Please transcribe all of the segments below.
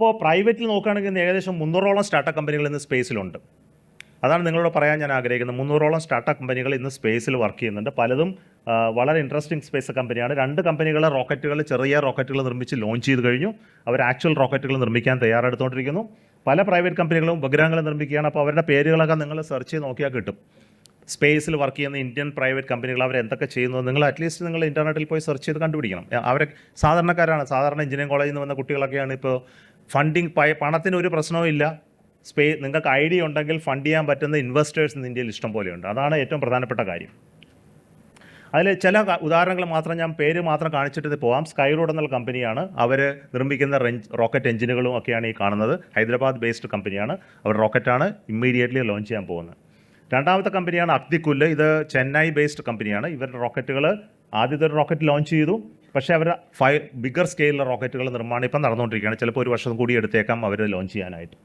അപ്പോൾ പ്രൈവറ്റിൽ നോക്കുകയാണെങ്കിൽ ഇന്ന് ഏകദേശം 300ഓളം സ്റ്റാർട്ടപ്പ് കമ്പനികൾ ഇന്ന് സ്പേസിലുണ്ട്. അതാണ് നിങ്ങളോട് പറയാൻ ഞാൻ ആഗ്രഹിക്കുന്നത്. 300ഓളം സ്റ്റാർട്ടപ്പ് കമ്പനികൾ ഇന്ന് സ്പേസിൽ വർക്ക് ചെയ്യുന്നുണ്ട്. പലതും വളരെ ഇൻട്രസ്റ്റിംഗ് സ്പേസ് കമ്പനിയാണ്. 2 കമ്പനികൾ റോക്കറ്റുകൾ, ചെറിയ റോക്കറ്റുകൾ നിർമ്മിച്ച് ലോഞ്ച് ചെയ്ത് കഴിഞ്ഞു. അവർ ആക്ച്വൽ റോക്കറ്റുകൾ നിർമ്മിക്കാൻ തയ്യാറെടുത്തുകൊണ്ടിരിക്കുന്നു. പല പ്രൈവറ്റ് കമ്പനികളും ഉപഗ്രഹങ്ങൾ നിർമ്മിക്കുകയാണ്. അപ്പോൾ അവരുടെ പേരുകളൊക്കെ നിങ്ങൾ സെർച്ച് ചെയ്ത് നോക്കിയാൽ കിട്ടും. സ്പേസിൽ വർക്ക് ചെയ്യുന്ന ഇന്ത്യൻ പ്രൈവറ്റ് കമ്പനികൾ അവർ എന്തൊക്കെ ചെയ്യുന്നത് നിങ്ങൾ അറ്റ്ലീസ്റ്റ് നിങ്ങൾ ഇൻ്റർനെറ്റിൽ പോയി സെർച്ച് ചെയ്ത് കണ്ടുപിടിക്കണം. അവരെ സാധാരണക്കാരാണ്, സാധാരണ എഞ്ചിനീയറിംഗ് കോളേജിൽ നിന്ന് വന്ന കുട്ടികളൊക്കെയാണ്. ഇപ്പോൾ ഫണ്ടിങ് പണത്തിന് ഒരു പ്രശ്നവും ഇല്ല. നിങ്ങൾക്ക് ഐഡിയ ഉണ്ടെങ്കിൽ ഫണ്ട് ചെയ്യാൻ പറ്റുന്ന ഇൻവെസ്റ്റേഴ്സ് ഇന്ന് ഇന്ത്യയിൽ ഇഷ്ടം പോലെയുണ്ട്. അതാണ് ഏറ്റവും പ്രധാനപ്പെട്ട കാര്യം. അതിൽ ചില ഉദാഹരണങ്ങൾ മാത്രം ഞാൻ പേര് മാത്രം കാണിച്ചിട്ട് പോവാം. സ്കൈ റോഡ് എന്നുള്ള കമ്പനിയാണ്. അവർ നിർമ്മിക്കുന്ന റോക്കറ്റ് എഞ്ചിനുകളും ഒക്കെയാണ് ഈ കാണുന്നത്. ഹൈദരാബാദ് ബേസ്ഡ് കമ്പനിയാണ്. അവർ റോക്കറ്റാണ് ഇമ്മീഡിയറ്റ്ലി ലോഞ്ച് ചെയ്യാൻ പോകുന്നത്. രണ്ടാമത്തെ കമ്പനിയാണ് അഗ്നികുല്ല്. ഇത് ചെന്നൈ ബേസ്ഡ് കമ്പനിയാണ്. ഇവരുടെ റോക്കറ്റുകൾ ആദ്യത്തെ ഒരു റോക്കറ്റ് ലോഞ്ച് ചെയ്തു. പക്ഷേ അവർ ബിഗർ സ്കെയിലുള്ള റോക്കറ്റുകൾ നിർമ്മാണം ഇപ്പം നടന്നുകൊണ്ടിരിക്കുകയാണ്. ചിലപ്പോൾ ഒരു വർഷം കൂടി എടുത്തേക്കാം അവർ ലോഞ്ച് ചെയ്യാനായിട്ട്.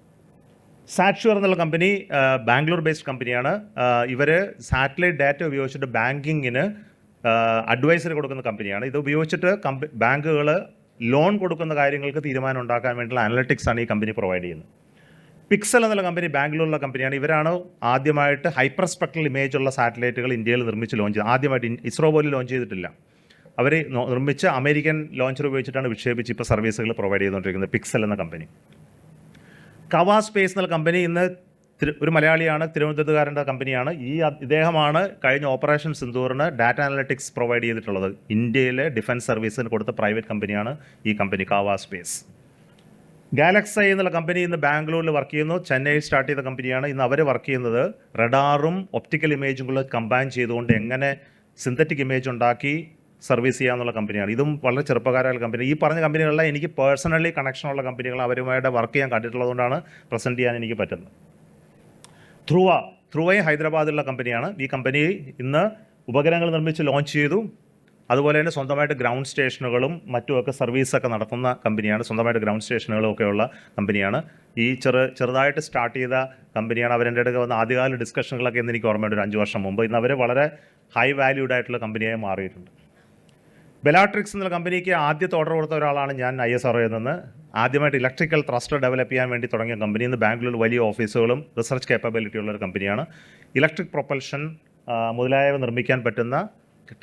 സാറ്റ്ഷുവർ എന്നുള്ള കമ്പനി ബാംഗ്ലൂർ ബേസ്ഡ് കമ്പനിയാണ്. ഇവർ സാറ്റലൈറ്റ് ഡാറ്റ ഉപയോഗിച്ചിട്ട് ബാങ്കിങ്ങിന് അഡ്വൈസറി കൊടുക്കുന്ന കമ്പനിയാണ്. ഇത് ഉപയോഗിച്ചിട്ട് ബാങ്കുകൾ ലോൺ കൊടുക്കുന്ന കാര്യങ്ങൾക്ക് തീരുമാനം ഉണ്ടാക്കാൻ വേണ്ടിയുള്ള അനലറ്റിക്സ് ആണ് ഈ കമ്പനി പ്രൊവൈഡ് ചെയ്യുന്നത്. പിക്സൽ എന്നുള്ള കമ്പനി ബാംഗ്ലൂരിലുള്ള കമ്പനിയാണ്. ഇവരാണ് ആദ്യമായിട്ട് ഹൈപ്പർ സ്പെക്ട്രൽ ഇമേജ് ഉള്ള സാറ്റലൈറ്റുകൾ ഇന്ത്യയിൽ നിർമ്മിച്ച് ലോഞ്ച് ചെയ്തത്. ആദ്യമായിട്ട് ഇസ്രോ പോലും ലോഞ്ച് ചെയ്തിട്ടില്ല. അവർ നിർമ്മിച്ച അമേരിക്കൻ ലോഞ്ചർ ഉപയോഗിച്ചിട്ടാണ് വിക്ഷേപിച്ച് ഇപ്പോൾ സർവീസുകൾ പ്രൊവൈഡ് ചെയ്തുകൊണ്ടിരിക്കുന്നത് പിക്സൽ എന്ന കമ്പനി. കവാ സ്പേസ് എന്നുള്ള കമ്പനി ഇന്ന് ഒരു മലയാളിയാണ്, തിരുവനന്തപുരത്തുകാരൻ്റെ കമ്പനിയാണ്. ഇദ്ദേഹമാണ് കഴിഞ്ഞ ഓപ്പറേഷൻ സിന്ദൂറിന് ഡാറ്റ അനലറ്റിക്സ് പ്രൊവൈഡ് ചെയ്തിട്ടുള്ളത്. ഇന്ത്യയിലെ ഡിഫൻസ് സർവീസിന് കൊടുത്ത പ്രൈവറ്റ് കമ്പനിയാണ് ഈ കമ്പനി കവാ സ്പേസ്. ഗാലക്സൈ എന്നുള്ള കമ്പനി ഇന്ന് ബാംഗ്ലൂരിൽ വർക്ക് ചെയ്യുന്നു. ചെന്നൈയിൽ സ്റ്റാർട്ട് ചെയ്ത കമ്പനിയാണ്. ഇന്ന് അവർ വർക്ക് ചെയ്യുന്നത് റഡാറും ഒപ്റ്റിക്കൽ ഇമേജും കൂടെ കമ്പൈൻ ചെയ്തുകൊണ്ട് എങ്ങനെ സിന്തറ്റിക് ഇമേജ് ഉണ്ടാക്കി സർവീസ് ചെയ്യാമെന്നുള്ള കമ്പനിയാണ്. ഇതും വളരെ ചെറുപ്പക്കാരായ കമ്പനി. ഈ പറഞ്ഞ കമ്പനികളെല്ലാം എനിക്ക് പേഴ്സണലി കണക്ഷനുള്ള കമ്പനികൾ. അവരുമായിട്ട് വർക്ക് ചെയ്യാൻ കണ്ടിട്ടുള്ളതുകൊണ്ടാണ് പ്രസൻറ്റ് ചെയ്യാൻ എനിക്ക് പറ്റുന്നത്. ധ്രുവയും ഹൈദരാബാദിലുള്ള കമ്പനിയാണ്. ഈ കമ്പനി ഇന്ന് ഉപഗ്രഹങ്ങൾ നിർമ്മിച്ച് ലോഞ്ച് ചെയ്തു. അതുപോലെ തന്നെ സ്വന്തമായിട്ട് ഗ്രൗണ്ട് സ്റ്റേഷനുകളും മറ്റുമൊക്കെ സർവീസൊക്കെ നടത്തുന്ന കമ്പനിയാണ്. സ്വന്തമായിട്ട് ഗ്രൗണ്ട് സ്റ്റേഷനുകളും ഒക്കെയുള്ള കമ്പനിയാണ്. ഈ ചെറുതായിട്ട് സ്റ്റാർട്ട് ചെയ്ത കമ്പനിയാണ്. അവരെൻ്റെ അടുത്ത് വന്ന ആദ്യകാല ഡിസ്കഷനുകളൊക്കെ എന്ന് എനിക്ക് ഓർമ്മയുണ്ട്, ഒരു 5 വർഷം മുമ്പ്. ഇന്ന് അവർ വളരെ ഹൈ വാല്യൂഡ് ആയിട്ടുള്ള കമ്പനിയായി മാറിയിട്ടുണ്ട്. ബെലാട്രിക്സ് എന്നുള്ള കമ്പനിക്ക് ആദ്യത്തെ ഓർഡർ കൊടുത്ത ഒരാളാണ് ഞാൻ ISROയിൽ നിന്ന്. ആദ്യമായിട്ട് ഇലക്ട്രിക്കൽ ത്രസ്റ്റർ ഡെവലപ്പ് ചെയ്യാൻ വേണ്ടി തുടങ്ങിയ കമ്പനി. ഇന്ന് ബാംഗ്ലൂരിൽ വലിയ ഓഫീസുകളും റിസർച്ച് കേപ്പബിലിറ്റി ഉള്ളൊരു കമ്പനിയാണ്. ഇലക്ട്രിക് പ്രൊപ്പൽഷൻ മുതലായവ നിർമ്മിക്കാൻ പറ്റുന്ന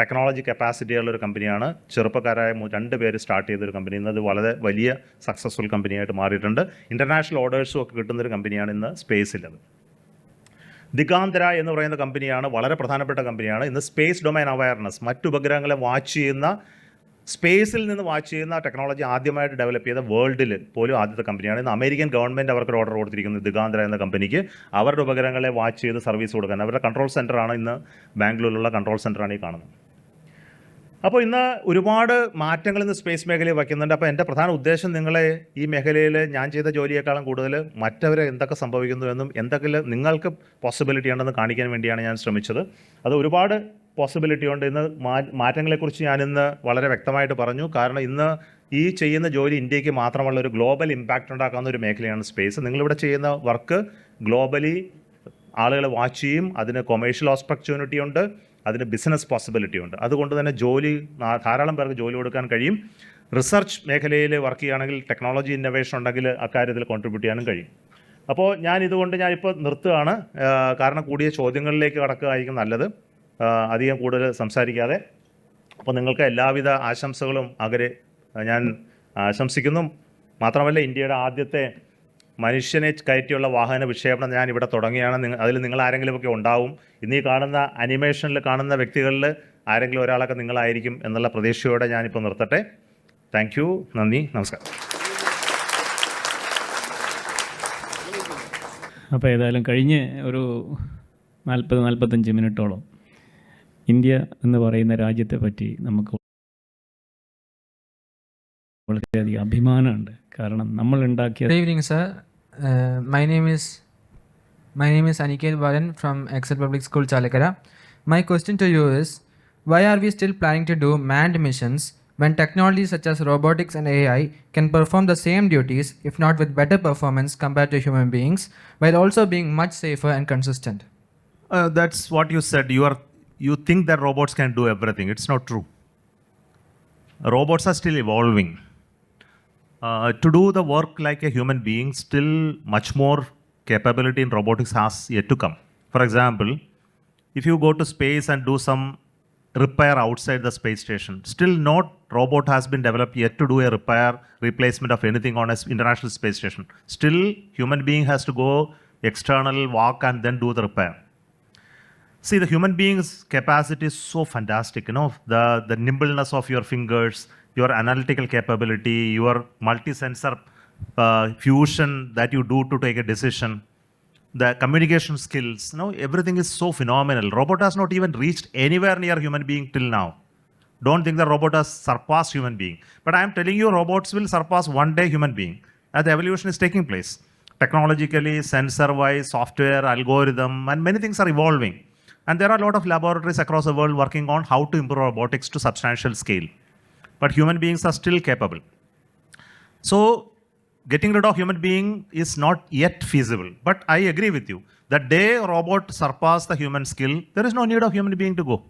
ടെക്നോളജി കപ്പാസിറ്റിയുള്ളൊരു കമ്പനിയാണ്. ചെറുപ്പക്കാരായ 2 പേര് സ്റ്റാർട്ട് ചെയ്തൊരു കമ്പനി. ഇന്നത് വളരെ വലിയ സക്സസ്ഫുൾ കമ്പനിയായിട്ട് മാറിയിട്ടുണ്ട്. ഇൻ്റർനാഷണൽ ഓർഡേഴ്സും ഒക്കെ കിട്ടുന്നൊരു കമ്പനിയാണ് ഇന്ന് സ്പേസിലത്. ദിഗാന്തര എന്ന് പറയുന്ന കമ്പനിയാണ്. വളരെ പ്രധാനപ്പെട്ട കമ്പനിയാണ്. ഇന്ന് സ്പേസ് ഡൊമൈൻ അവയർനെസ്, മറ്റു ഉപഗ്രഹങ്ങളെ വാച്ച് ചെയ്യുന്ന, സ്പേസിൽ നിന്ന് വാച്ച് ചെയ്യുന്ന ടെക്നോളജി ആദ്യമായിട്ട് ഡെവലപ്പ് ചെയ്ത വേൾഡിൽ പോലും ആദ്യത്തെ കമ്പനിയാണ്. ഇന്ന് അമേരിക്കൻ ഗവൺമെൻറ് അവർക്ക് ഓർഡർ കൊടുത്തിരിക്കുന്നത് ദിഗാന്തര എന്ന കമ്പനിക്ക് അവരുടെ ഉപഗ്രഹങ്ങളെ വാച്ച് ചെയ്ത് സർവീസ് കൊടുക്കാൻ. അവരുടെ കൺട്രോൾ സെൻ്ററാണ് ഇന്ന് ബാംഗ്ലൂരിലുള്ള കൺട്രോൾ സെൻ്ററാണ് ഈ കാണുന്നത്. അപ്പോൾ ഇന്ന് ഒരുപാട് മാറ്റങ്ങൾ ഇന്ന് സ്പേസ് മേഖലയിൽ വയ്ക്കുന്നുണ്ട്. അപ്പോൾ എൻ്റെ പ്രധാന ഉദ്ദേശം നിങ്ങളെ ഈ മേഖലയിൽ ഞാൻ ചെയ്ത ജോലിയേക്കാളും കൂടുതൽ മറ്റവരെ എന്തൊക്കെ സംഭവിക്കുന്നു എന്നും എന്തൊക്കെ നിങ്ങൾക്ക് പോസിബിലിറ്റി ഉണ്ടെന്ന് കാണിക്കാൻ വേണ്ടിയാണ് ഞാൻ ശ്രമിച്ചത്. അത് ഒരുപാട് പോസിബിലിറ്റി ഉണ്ട്. ഇന്ന് മാറ്റങ്ങളെക്കുറിച്ച് ഞാനിന്ന് വളരെ വ്യക്തമായിട്ട് പറഞ്ഞു. കാരണം ഇന്ന് ഈ ചെയ്യുന്ന ജോലി ഇന്ത്യക്ക് മാത്രമുള്ള ഒരു ഗ്ലോബൽ ഇമ്പാക്റ്റ് ഉണ്ടാക്കാവുന്ന ഒരു മേഖലയാണ് സ്പേസ്. നിങ്ങളിവിടെ ചെയ്യുന്ന വർക്ക് ഗ്ലോബലി ആളുകൾ വാച്ച് ചെയ്യും. അതിന് കൊമേഴ്ഷ്യൽ ഓപ്പർച്യൂണിറ്റി ഉണ്ട്, അതിന് ബിസിനസ് പോസിബിലിറ്റി ഉണ്ട്. അതുകൊണ്ട് തന്നെ ധാരാളം പേർക്ക് ജോലി കൊടുക്കാൻ കഴിയും. റിസർച്ച് മേഖലയിൽ വർക്ക് ചെയ്യുകയാണെങ്കിൽ ടെക്നോളജി ഇന്നോവേഷൻ ഉണ്ടെങ്കിൽ അക്കാര്യത്തിൽ കോൺട്രിബ്യൂട്ട് ചെയ്യാനും കഴിയും. അപ്പോൾ ഞാനിപ്പോൾ നിർത്തുകയാണ്. കാരണം കൂടിയ ചോദ്യങ്ങളിലേക്ക് കടക്കുകയായിരിക്കും നല്ലത്, അധികം കൂടുതൽ സംസാരിക്കാതെ. അപ്പോൾ നിങ്ങൾക്ക് എല്ലാവിധ ആശംസകളും ഞാൻ ആശംസിക്കുന്നു. മാത്രമല്ല ഇന്ത്യയുടെ ആദ്യത്തെ മനുഷ്യനെ കയറ്റിയുള്ള വാഹന വിക്ഷേപണം ഞാൻ ഇവിടെ തുടങ്ങിയാണ്. അതിൽ നിങ്ങൾ ആരെങ്കിലുമൊക്കെ ഉണ്ടാവും. ഇന്ന് ഈ കാണുന്ന അനിമേഷനിൽ കാണുന്ന വ്യക്തികളിൽ ആരെങ്കിലും ഒരാളൊക്കെ നിങ്ങളായിരിക്കും എന്നുള്ള പ്രതീക്ഷയോടെ ഞാനിപ്പോൾ നിർത്തട്ടെ. താങ്ക് യു, നന്ദി, നമസ്കാരം. അപ്പോൾ ഏതായാലും കഴിഞ്ഞ് ഒരു 40-45 മിനിറ്റോളം ഇന്ത്യ എന്ന് പറയുന്ന രാജ്യത്തെ പറ്റി നമുക്ക് വളരെയധികം അഭിമാനമുണ്ട്. കാരണം നമ്മൾ ഉണ്ടാക്കിയ. Good evening, sir. My name is Aniket Balan from Excel Public School, Chalakara. My question to you is, why are we still planning to do manned missions when technologies such as robotics and AI can perform the same duties, if not with better performance compared to human beings, while also being much safer and consistent? That's what you said. You think that robots can do everything. It's not true. Robots are still evolving. To do the work like a human being, still much more capability in robotics has yet to come. For example, if you go to space and do some repair outside the space station, still no robot has been developed yet to do a repair, replacement of anything on an international space station. Still, human being has to go external, walk and then do the repair. See, the human being's capacity is so fantastic, the nimbleness of your fingers, your analytical capability, your multi-sensor fusion that you do to take a decision, the communication skills, everything is so phenomenal. Robot has not even reached anywhere near human being till now. Don't think the robot has surpassed human being. But I am telling you, robots will surpass one day human being as the evolution is taking place. Technologically, sensor-wise, software, algorithm, and many things are evolving. And there are a lot of laboratories across the world working on how to improve robotics to substantial scale. But human beings are still capable. So, getting rid of human being is not yet feasible. But I agree with you. The day a robot surpasses the human skill, there is no need of human being to go.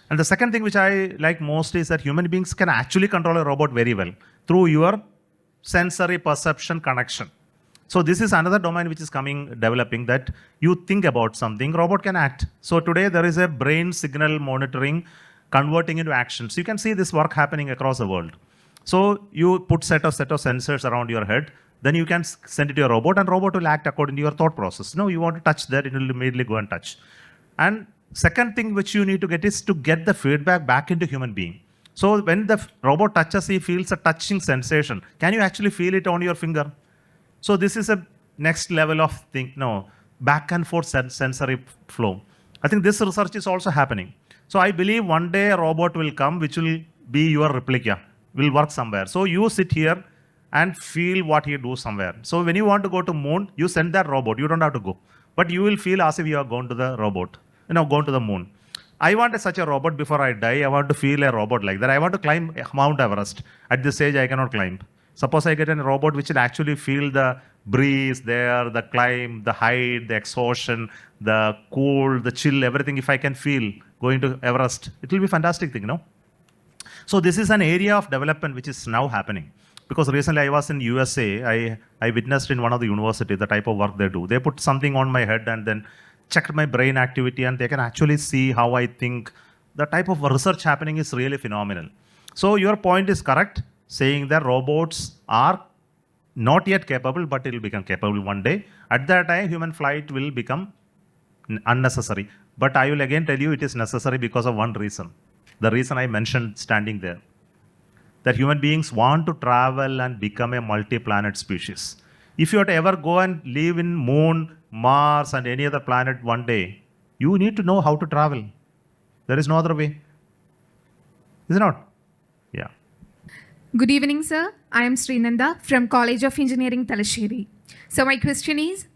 And the second thing which I like most is that human beings can actually control a robot very well through your sensory perception connection. So this is another domain which is developing, that you think about something, robot can act. So today there is a brain signal monitoring, converting into actions. You can see this work happening across the world. So you put set of sensors around your head, then you can send it to your robot, and robot will act according to your thought process. No, you want to touch that, it will immediately go and touch. And second thing which you need to get is to get the feedback back into human being. So when the robot touches, he feels a touching sensation. Can you actually feel it on your finger? So this is a next level of thing, back and forth sensory flow. I think this research is also happening. So I believe one day a robot will come which will be your replica, will work somewhere. So you sit here and feel what he do somewhere. So when you want to go to moon, you send that robot, you don't have to go. But you will feel as if you are going to the robot, going to the moon. I want such a robot before I die. I want to feel a robot like that. I want to climb Mount Everest. At this age, I cannot climb. Suppose I get a robot which will actually feel the breeze there, the climb, the height, the exhaustion, the cold, the chill, everything. If I can feel going to Everest, it will be a fantastic thing, So this is an area of development which is now happening. Because recently I was in USA, I witnessed in one of the universities the type of work they do. They put something on my head and then checked my brain activity, and they can actually see how I think. The type of research happening is really phenomenal. So your point is correct, saying that robots are not yet capable, but it will become capable one day. At that time, human flight will become unnecessary. But I will again tell you it is necessary because of one reason. The reason I mentioned standing there. That human beings want to travel and become a multi-planet species. If you were to ever go and live in Moon, Mars and any other planet one day, you need to know how to travel. There is no other way. Is it not? Yeah. Good evening, sir. I am Srinanda from College of Engineering, Talasheri. So my question is,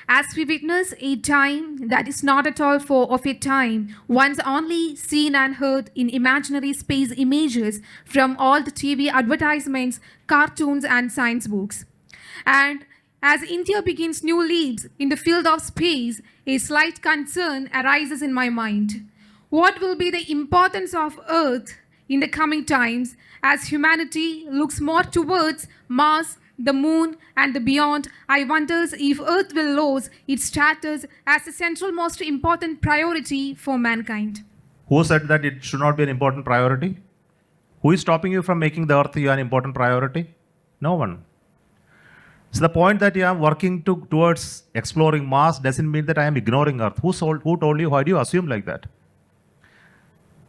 as we witness a time that is not at all of a time, once only seen and heard in imaginary space images from all the TV advertisements, cartoons and science books. And as India begins new leaps in the field of space, a slight concern arises in my mind. What will be the importance of Earth in the coming times as humanity looks more towards Mars, the moon and the beyond? I wonder if Earth will lose its status as the central most important priority for mankind. Who said that it should not be an important priority? Who is stopping you from making the Earth an important priority? No one. So the point that you are working towards exploring Mars doesn't mean that I am ignoring Earth. Who told you? Why do you assume like that?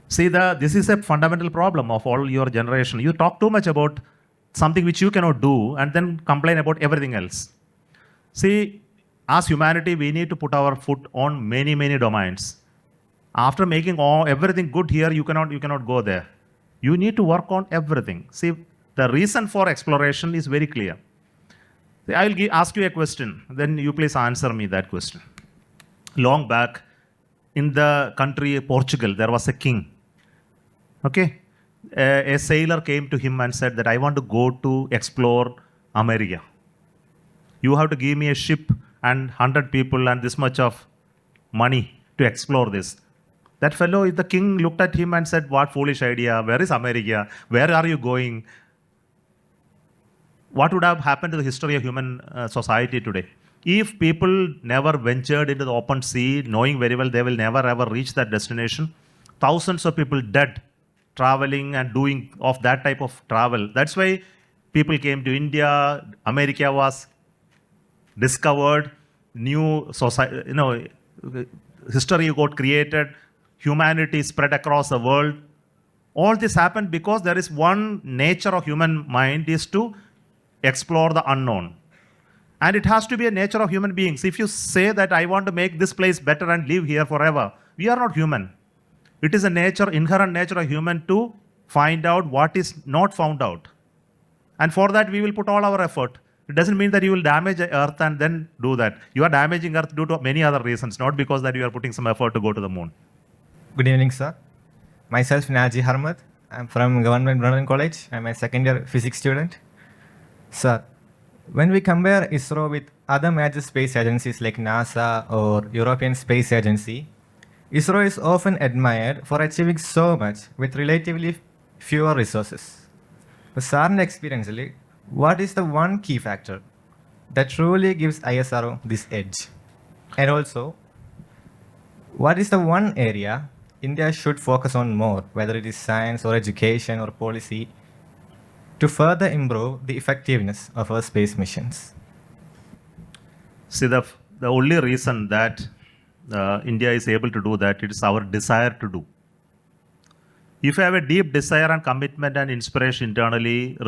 See, this is a fundamental problem of all your generation. You talk too much about something which you cannot do and then complain about everything else. See, as humanity, we need to put our foot on many, many domains. After making everything good here, you cannot go there. You need to work on everything. See, the reason for exploration is very clear. I will ask you a question, then you please answer me that question. Long back, in the country Portugal, there was a king. Okay? A sailor came to him and said that I want to go to explore America. You have to give me a ship and 100 people and this much of money to explore this. That fellow, the king looked at him and said, what foolish idea, where is America, where are you going? what would have happened to the history of human society today? If people never ventured into the open sea, knowing very well they will never ever reach that destination, thousands of people dead traveling and doing of that type of travel. That's why people came to India, America was discovered, new society, history got created, humanity spread across the world. All this happened because there is one nature of human mind is to explore the unknown. And it has to be a nature of human beings. If you say that I want to make this place better and live here forever, we are not human. It is a nature, inherent nature of human to find out what is not found out. And for that, we will put all our effort. It doesn't mean that you will damage the earth and then do that. You are damaging earth due to many other reasons, not because that you are putting some effort to go to the moon. Good evening, sir. Myself, Naji Harmat. I'm from Government Brunel College. I'm a second year physics student. Sir, when we compare ISRO with other major space agencies like NASA or European Space Agency, ISRO is often admired for achieving so much with relatively fewer resources. But sir's experience, what is the one key factor that truly gives ISRO this edge? And also, what is the one area India should focus on more, whether it is science or education or policy, to further improve the effectiveness of our space missions? See, the only reason that India is able to do that, it is our desire to do. If you have a deep desire and commitment and inspiration internally,